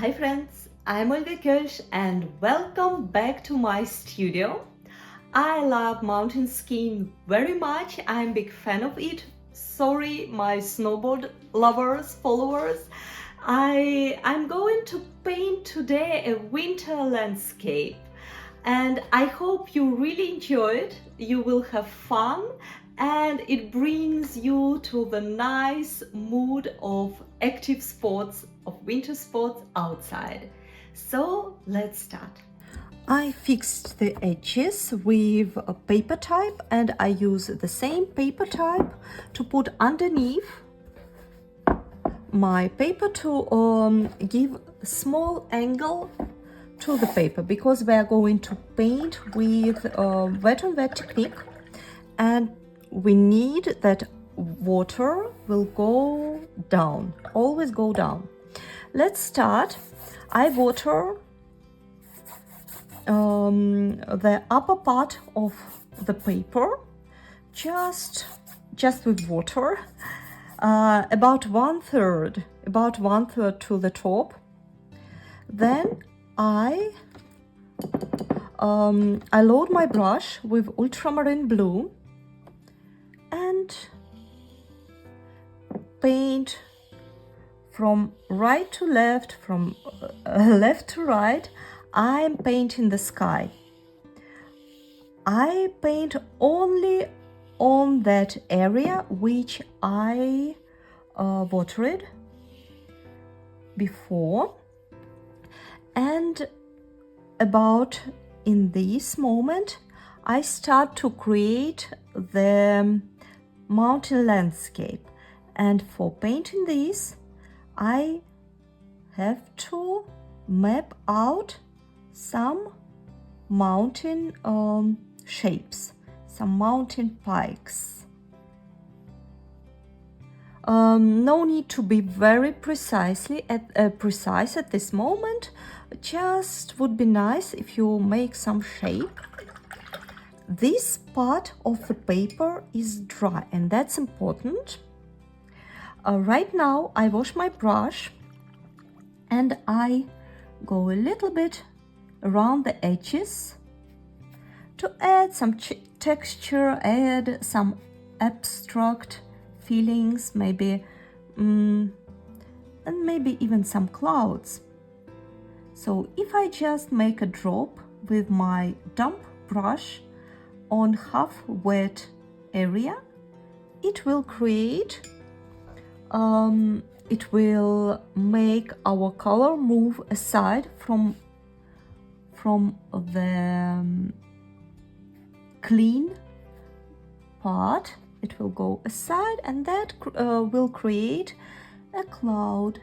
Hi friends, I'm Olga Koelsch and welcome back to my studio. I love mountain skiing very much. I'm a big fan of it. Sorry, my snowboard lovers, followers. I'm going to paint today a winter landscape and I hope you really enjoy it. You will have fun and it brings you to the nice mood of active sports, of winter sports outside. So let's start. I fixed the edges with a paper type and I use the same paper type to put underneath my paper to give a small angle to the paper, because we are going to paint with wet on wet technique and we need that water will go down, always go down. Let's start. I water the upper part of the paper just with water, about one third to the top. Then I load my brush with ultramarine blue and paint from right to left, from left to right. I am painting the sky. I paint only on that area which I watered before, and about in this moment I start to create the mountain landscape, and for painting this I have to map out some mountain shapes, some mountain pikes. No need to be very precise at this moment. Just would be nice if you make some shape. This part of the paper is dry and that's important. Right now I wash my brush and I go a little bit around the edges to add some texture, add some abstract feelings, maybe and maybe even some clouds. So if I just make a drop with my damp brush on half wet area, it will create it will make our color move aside from the clean part. It will go aside and that will create a cloud.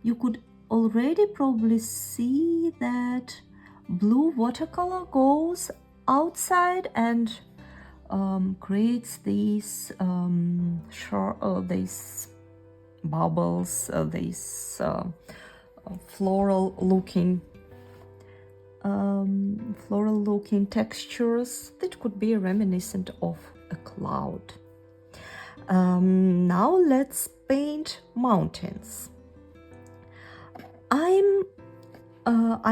You could already probably see that blue watercolor goes outside and creates these these bubbles, these floral looking textures that could be reminiscent of a cloud. Now let's paint mountains. I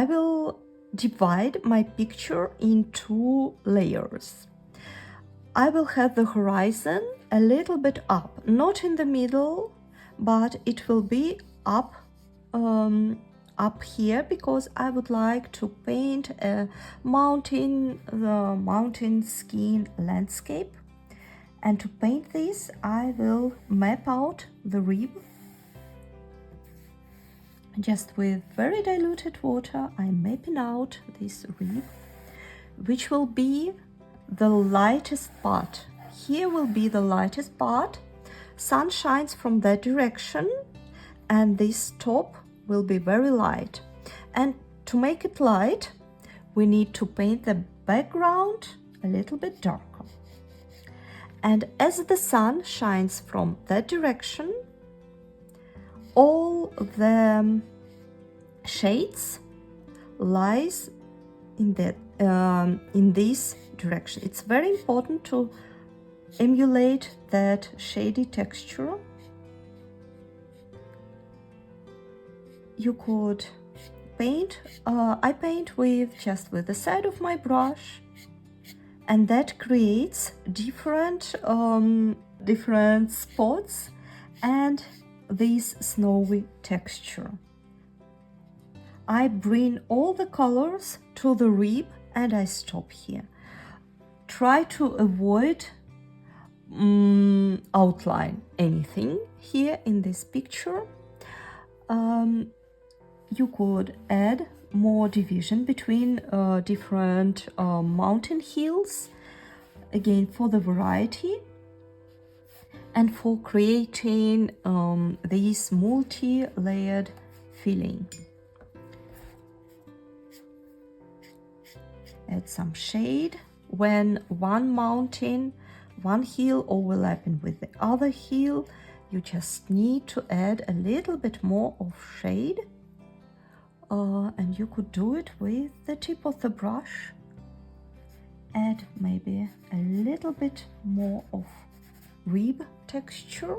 will divide my picture in two layers. I will have the horizon a little bit up, not in the middle, but it will be up here, because I would like to paint a mountain skiing landscape. And to paint this, I will map out the rib. Just with very diluted water, I'm mapping out this rib, which will be the lightest part. Here will be the lightest part. Sun shines from that direction, and this top will be very light. And to make it light, we need to paint the background a little bit darker. And as the sun shines from that direction, all the shades lies in this direction. It's very important to emulate that shady texture. You could I paint with just with the side of my brush, and that creates different spots and this snowy texture. I bring all the colors to the rib and I stop here. Try to avoid outline anything here in this picture. You could add more division between different mountain hills, again for the variety and for creating this multi-layered feeling. Add some shade when one hill overlapping with the other hill. You just need to add a little bit more of shade, and you could do it with the tip of the brush. Add maybe a little bit more of rib texture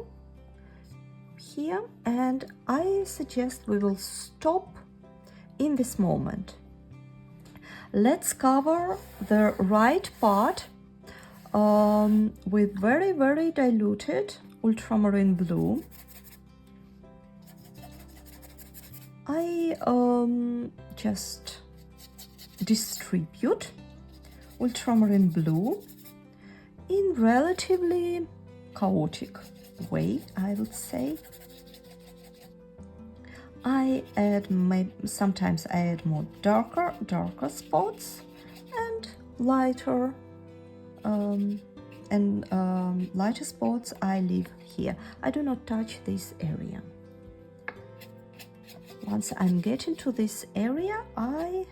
here, and I suggest we will stop in this moment. Let's cover the right part with very, very diluted ultramarine blue. I just distribute ultramarine blue in relatively chaotic way, I would say. Sometimes I add more darker spots and lighter lighter spots I leave here. I do not touch this area. Once I'm getting to this area, I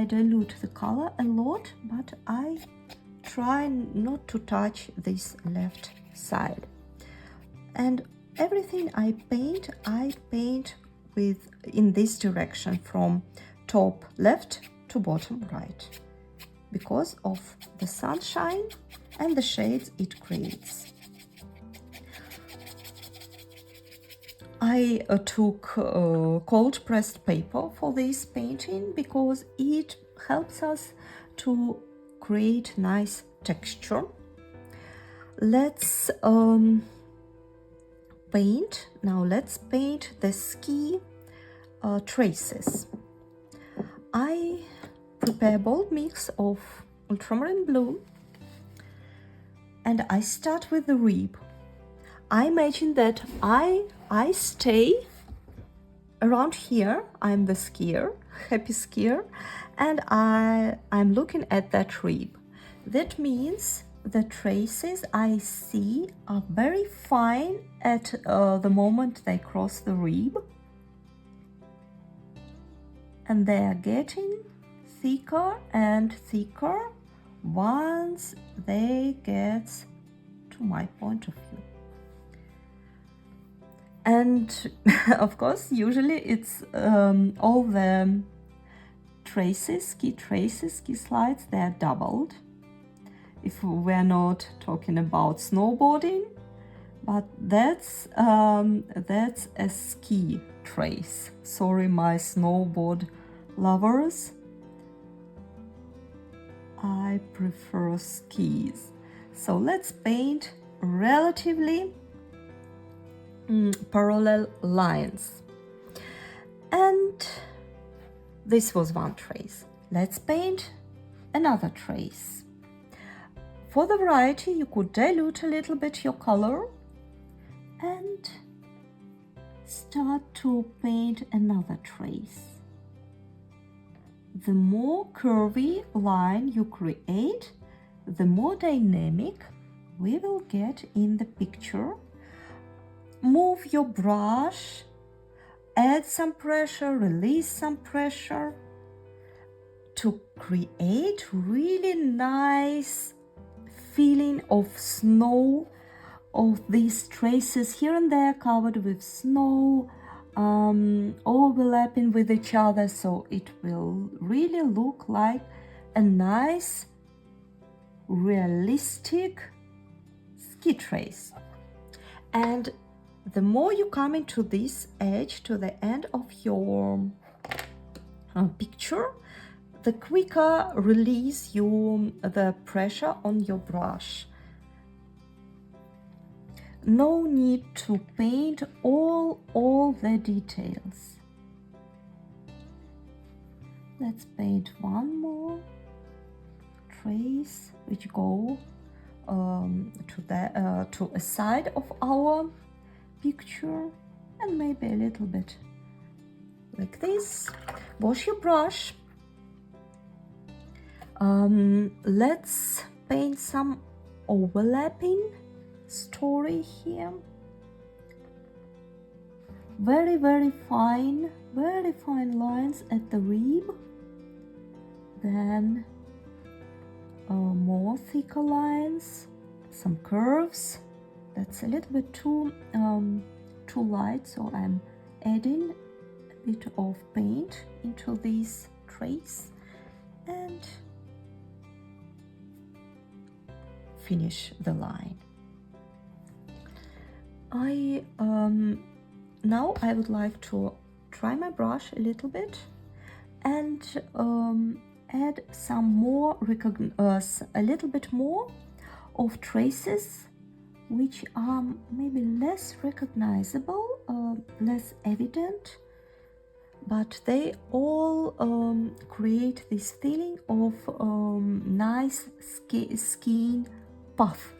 dilute the color a lot, but I try not to touch this left side. And everything I paint with in this direction from top left to bottom right, because of the sunshine and the shades it creates. I took cold pressed paper for this painting because it helps us to create nice texture. Let's paint. Now let's paint the ski traces. I prepare a bold mix of ultramarine blue and I start with the rib. I imagine that I stay around here. I'm the skier, happy skier, and I'm looking at that rib. That means the traces I see are very fine at the moment they cross the rib, and they are getting thicker and thicker once they get to my point of view. And of course, usually it's all the ski slides, they are doubled. If we're not talking about snowboarding, but that's a ski trace. Sorry, my snowboard lovers. I prefer skis. So let's paint relatively parallel lines. And this was one trace. Let's paint another trace. For the variety, you could dilute a little bit your color and start to paint another trace. The more curvy line you create, the more dynamic we will get in the picture. Move your brush, add some pressure, release some pressure to create really nice feeling of snow, of these traces here and there covered with snow, overlapping with each other, so it will really look like a nice realistic ski trace. And The more you come into this edge, to the end of your picture, the quicker release you the pressure on your brush. No need to paint all the details. Let's paint one more trace which go to a side of our picture, and maybe a little bit like this. Wash your brush. Let's paint some overlapping story here. Very fine lines at the rib, then more thicker lines, some curves. That's a little bit too light, so I'm adding a bit of paint into this trace and finish the line. Now I would like to dry my brush a little bit and add some more, a little bit more of traces which are maybe less recognizable, less evident, but they all create this feeling of nice skin puff.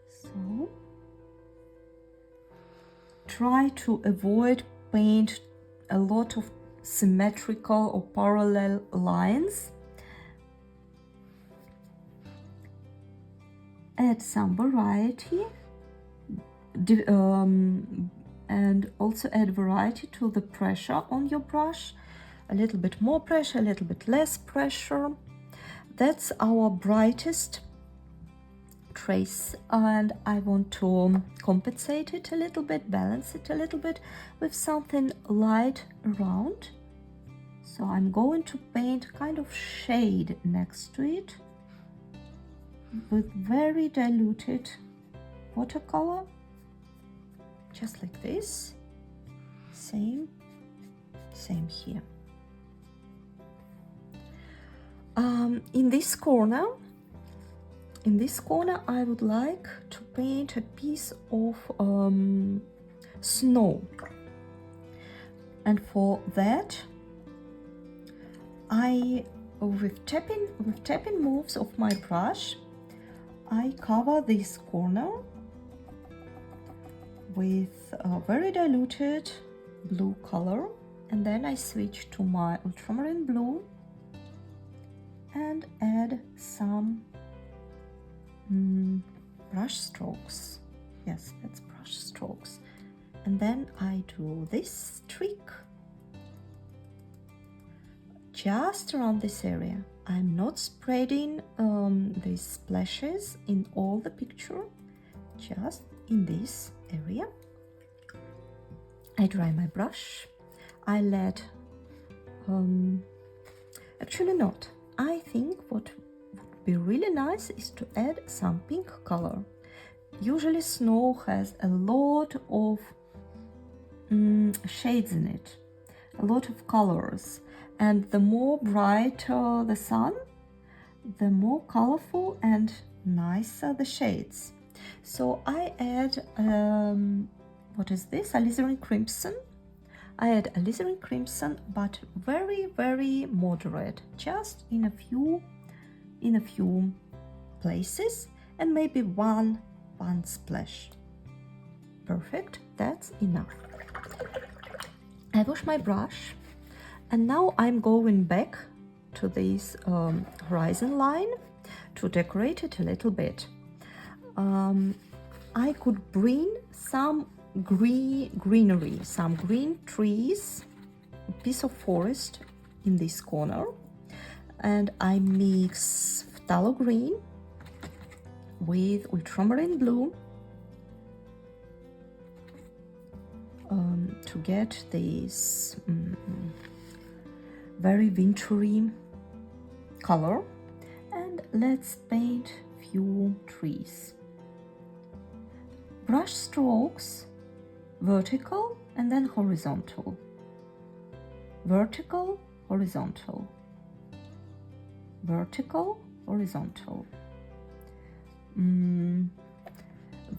So try to avoid paint a lot of symmetrical or parallel lines. Add some variety and also add variety to the pressure on your brush. A little bit more pressure, a little bit less pressure. That's our brightest trace, and I want to compensate it a little bit, balance it a little bit with something light around. So I'm going to paint kind of shade next to it with very diluted watercolor, just like this. Same here. In this corner, I would like to paint a piece of snow, and for that with tapping moves of my brush, I cover this corner with a very diluted blue color, and then I switch to my ultramarine blue and add some brush strokes. Yes, that's brush strokes. And then I do this trick just around this area. I'm not spreading these splashes in all the picture, just in this area. I dry my brush. I let actually not. I think what would be really nice is to add some pink color. Usually snow has a lot of shades in it, a lot of colors, and the more brighter the sun, the more colorful and nicer the shades. So I add what is this? Alizarin crimson. I add alizarin crimson, but very moderate, just in a few places, and maybe one splash. Perfect, that's enough. I wash my brush, and now I'm going back to this horizon line to decorate it a little bit. I could bring some greenery, some green trees, a piece of forest in this corner, and I mix phthalo green with ultramarine blue to get this very wintry color, and let's paint few trees. brush strokes, vertical and then horizontal, vertical, horizontal, vertical, horizontal.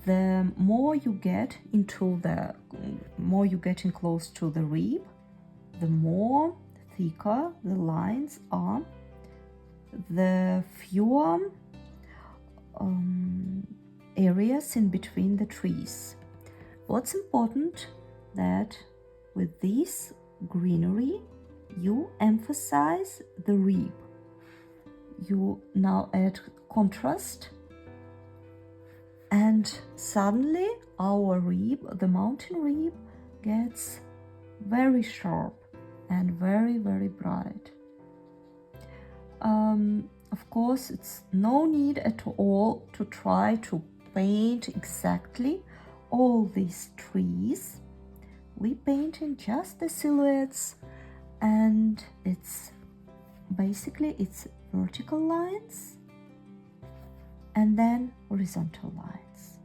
The more you get getting close to the rib, the more thicker the lines are, the fewer areas in between the trees. What's important that with this greenery you emphasize the rib. You now add contrast, and suddenly our rib, the mountain rib, gets very sharp and very, very bright. Of course, it's no need at all to try to paint exactly all these trees. We paint in just the silhouettes, and it's vertical lines and then horizontal lines.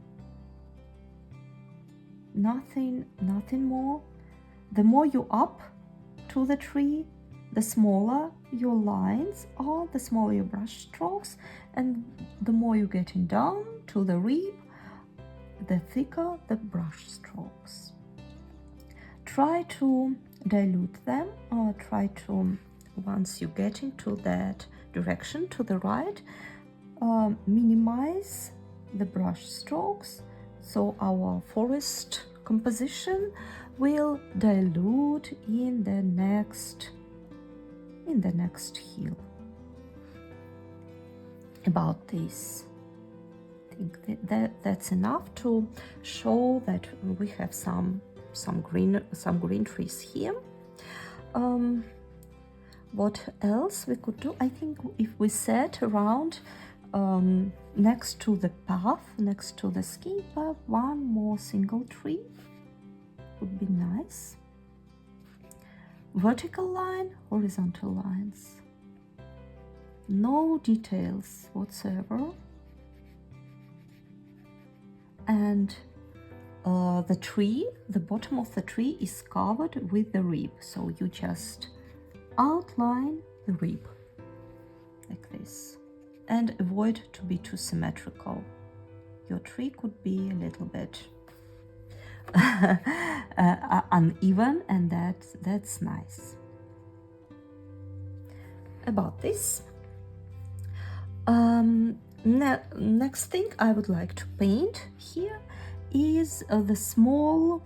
Nothing more. The more you up to the tree, the smaller your lines are, the smaller your brush strokes, and the more you're getting down to the rib, the thicker the brush strokes. Try to dilute them, or once you get into that direction to the right, minimize the brush strokes, so our forest composition will dilute in the next hill. About this, I think that's enough to show that we have some green trees here. What else we could do? I think if we set around next to the path, next to the ski path, one more single tree would be nice. Vertical line, horizontal lines. No details whatsoever. And the bottom of the tree is covered with the rib, so you just outline the rib like this, and avoid to be too symmetrical. Your tree could be a little bit uneven, and that's nice. About this, next thing I would like to paint here is the small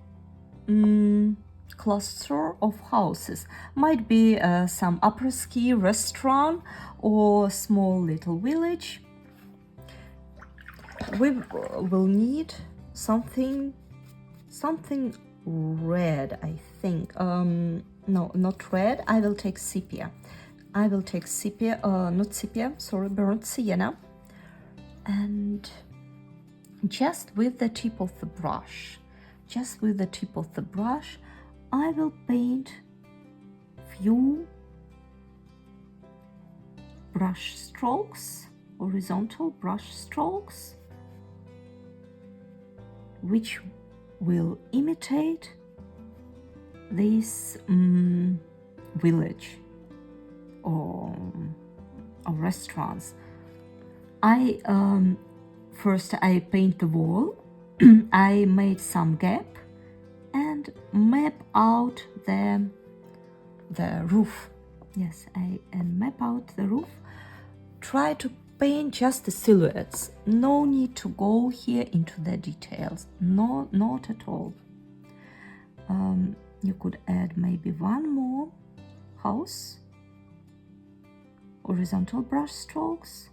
cluster of houses. Might be some après-ski restaurant or small little village. We will need something red, I think. No, not red. I will take sepia. Not sepia, sorry, burnt sienna. And just with the tip of the brush, I will paint few brush strokes, horizontal brush strokes, which will imitate this village or restaurants. First I paint the wall. I made some gap and map out the roof. Yes, I map out the roof. Try to paint just the silhouettes. No need to go here into the details. No, not at all. You could add maybe one more house. Horizontal brush strokes.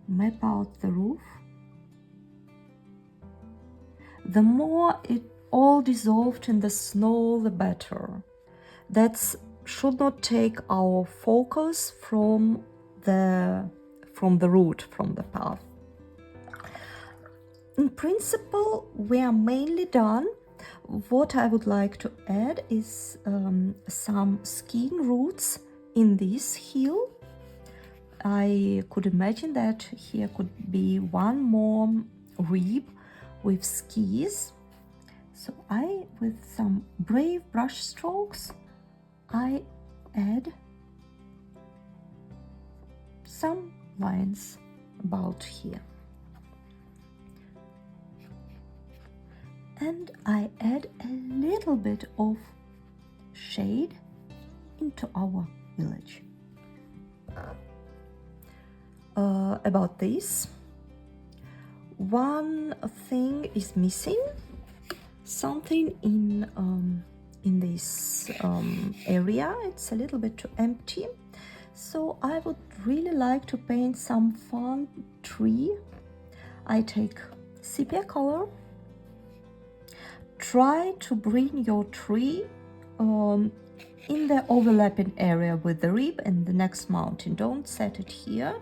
Map out the roof. The more it all dissolved in the snow, the better. That should not take our focus from the route, from the path. In principle, we are mainly done. What I would like to add is some skiing routes in this hill. I could imagine that here could be one more rib with skis. So with some brave brush strokes, I add some lines about here. And I add a little bit of shade into our village. About this, one thing is missing. Something in this area, it's a little bit too empty. So I would really like to paint some fun tree. I take sepia color. Try to bring your tree in the overlapping area with the rib and the next mountain. Don't set it here.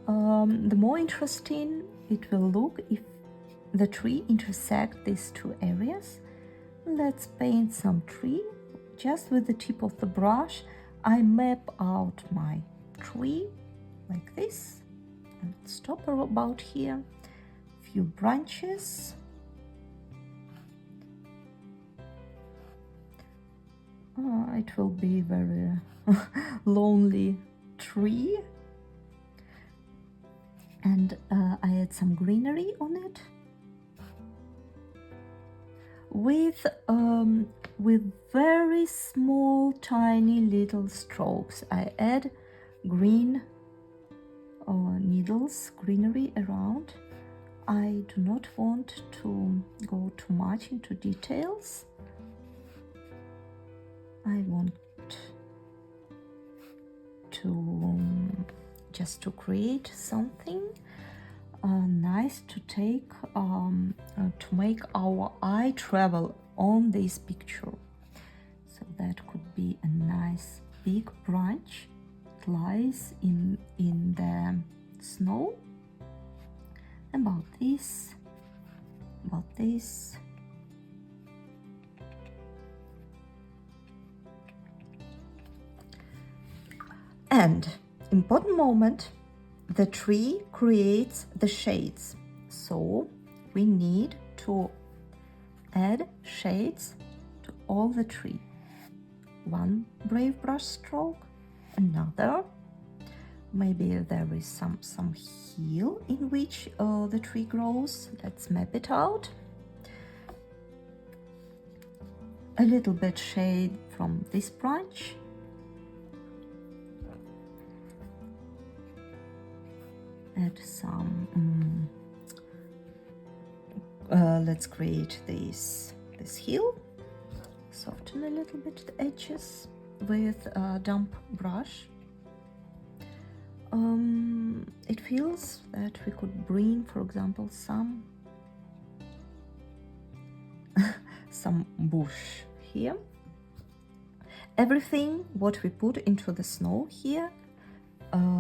The more interesting it will look if the tree intersects these two areas. Let's paint some tree. Just with the tip of the brush, I map out my tree like this. And stop about here. Few branches. It will be very lonely tree. And I add some greenery on it. With very small, tiny little strokes, I add green needles, greenery around. I do not want to go too much into details. I want to just to create something nice to take to make our eye travel on this picture. So that could be a nice big branch. It lies in the snow. About this. And important moment, the tree creates the shades. So we need to add shades to all the tree. One brave brush stroke, another. Maybe there is some hill in which the tree grows. Let's map it out. A little bit shade from this branch. Add some, let's create this hill. Soften a little bit the edges with a damp brush. It feels that we could bring, for example, some bush here. Everything what we put into the snow here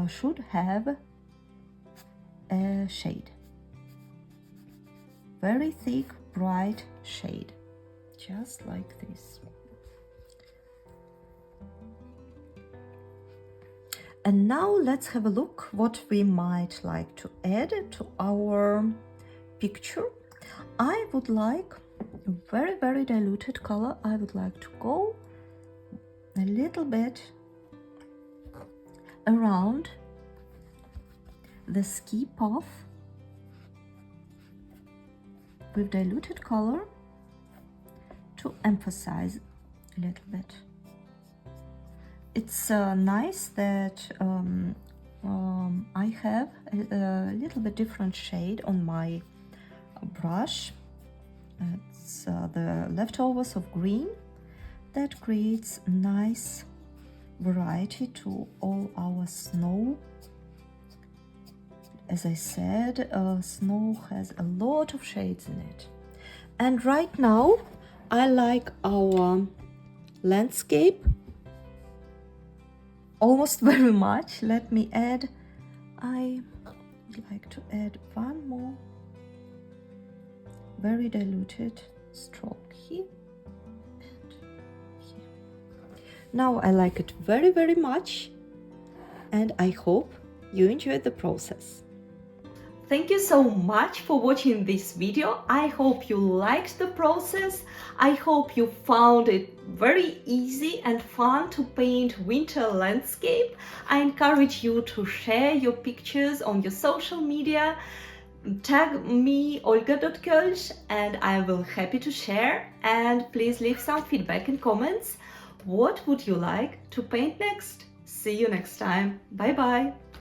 should have a shade, very thick, bright shade, just like this. And now let's have a look what we might like to add to our picture. I would like a very, very diluted color. I would like to go a little bit around the ski path with diluted color to emphasize a little bit. It's nice that I have a little bit different shade on my brush. It's the leftovers of green that creates nice variety to all our snow. As I said, snow has a lot of shades in it. And right now, I like our landscape almost very much. Let me add, I would like to add one more very diluted stroke here and here. Now I like it very, very much, and I hope you enjoyed the process. Thank you so much for watching this video. I hope you liked the process. I hope you found it very easy and fun to paint winter landscape. I encourage you to share your pictures on your social media. Tag me Olga.Koelsch and I will happy to share, and please leave some feedback and comments. What would you like to paint next? See you next time. Bye bye.